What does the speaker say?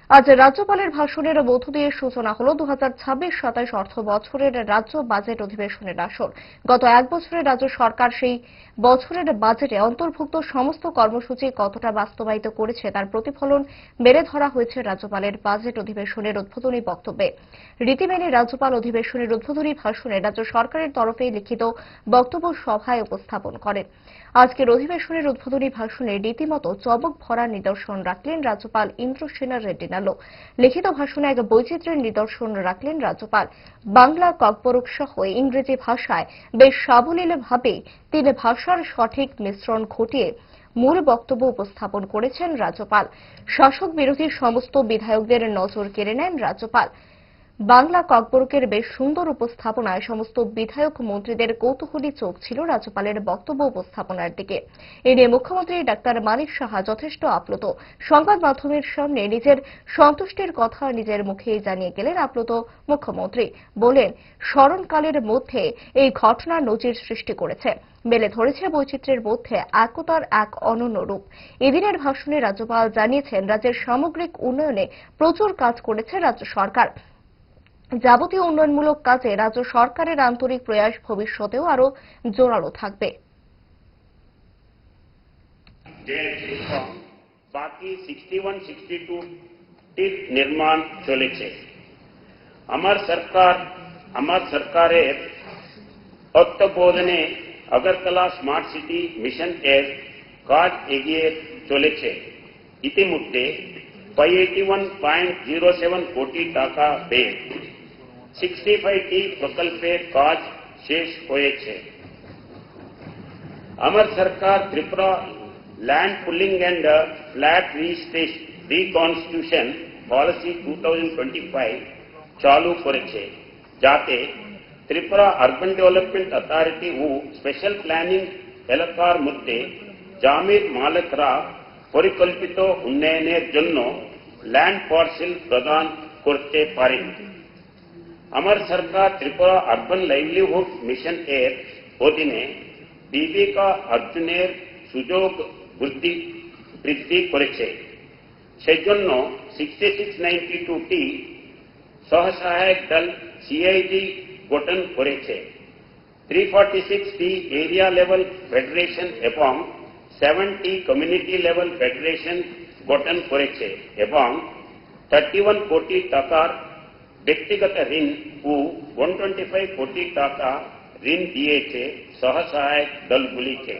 আজ রাজ্যপালের ভাষণের মধ্য দিয়ে সূচনা হল 2026-27 অর্থ বছরের রাজ্য বাজেট অধিবেশনের আসর। গত এক বছরে রাজ্য সরকার সেই বছরের বাজেটে অন্তর্ভুক্ত সমস্ত কর্মসূচি কতটা বাস্তবায়িত করেছে তার প্রতিফলন মেলে ধরা হয়েছে রাজ্যপালের বাজেট অধিবেশনের উদ্বোধনী বক্তব্যে। রীতি মেনে রাজ্যপাল অধিবেশনের উদ্বোধনী ভাষণে রাজ্য সরকারের তরফে লিখিত বক্তব্য সভায় উপস্থাপন করেন। আজকের অধিবেশনের উদ্বোধনী ভাষণে রীতিমতো চমক ভরা নিদর্শন রাখলেন রাজ্যপাল ইন্দ্রসেনা রেড্ডি নালো। লিখিত ভাষণে এক বৈচিত্র্যের নিদর্শন রাখলেন রাজ্যপাল। বাংলা, ককবরক সহ ইংরেজি ভাষায় বেশ সাবলীলভাবে তিন ভাষার সঠিক মিশ্রণ ঘটিয়ে মূল বক্তব্য উপস্থাপন করেছেন রাজ্যপাল। শাসক বিরোধী সমস্ত বিধায়কদের নজর কেড়ে নেন রাজ্যপাল। বাংলা ককবরকের বেশ সুন্দর উপস্থাপনায় সমস্ত বিধায়ক মন্ত্রীদের কৌতূহলী চোখ ছিল রাজ্যপালের বক্তব্য উপস্থাপনার দিকে। এ নিয়ে মুখ্যমন্ত্রী ডাক্তার মানিক সাহা যথেষ্ট আপ্লুত। সংবাদ মাধ্যমের সামনে নিজের সন্তুষ্টির কথা নিজের মুখেই জানিয়ে গেলেন আপ্লুত মুখ্যমন্ত্রী। বলেন, স্মরণকালের মধ্যে এই ঘটনা নজির সৃষ্টি করেছে, মেলে ধরেছে বৈচিত্র্যের মধ্যে একতার এক অনন্য রূপ। এদিনের ভাষণে রাজ্যপাল জানিয়েছেন, রাজ্যের সামগ্রিক উন্নয়নে প্রচুর কাজ করেছে রাজ্য সরকার। যাবতীয় উন্নয়নমূলক কাজে রাজ্য সরকারের আন্তরিক প্রয়াস ভবিষ্যতেও আরো জোরালো থাকবে। বাকি 61-62 টির নির্মাণ চলেছে। আমার সরকারের তত্ত্বাবধানে আগরতলা স্মার্ট সিটি মিশন এর কাজ এগিয়ে চলেছে। ইতিমধ্যে 581.07 কোটি টাকা ব্যয়ে 65টি প্রকল্পের কাজ শেষ হয়েছে। আমার সরকার Tripura land pooling and flat reconstitution policy 2025 চালু করেছে, যাতে ত্রিপুরা আরবান ডেভেলপমেন্ট অথরিটি ও স্পেশাল প্ল্যানিং এলাকার মধ্যে জমির মালিকরা পরিকল্পিত উন্নয়নের জন্য ল্যান্ড পার্সেল প্রদান করতে পারেন। আমার সরকার ত্রিপুরা আরবান লাইভলিহুড মিশন এর অধীনে জীবিকা অর্জনের সুযোগ বৃদ্ধি করেছে। সেজন্য 6692টি স্বসহায়ক দল সিআইডি গঠন করেছে। 346টি এরিয়া লেভেল ফেডারেশন এবং 7টি কমিউনিটি লেভেল ফেডারেশন গঠন করেছে এবং 31 কোটি টাকার ব্যক্তিগত ঋণ ও 125 কোটি টাকা ঋণ দিয়েছে স্বসহায়ক দলগুলিকে।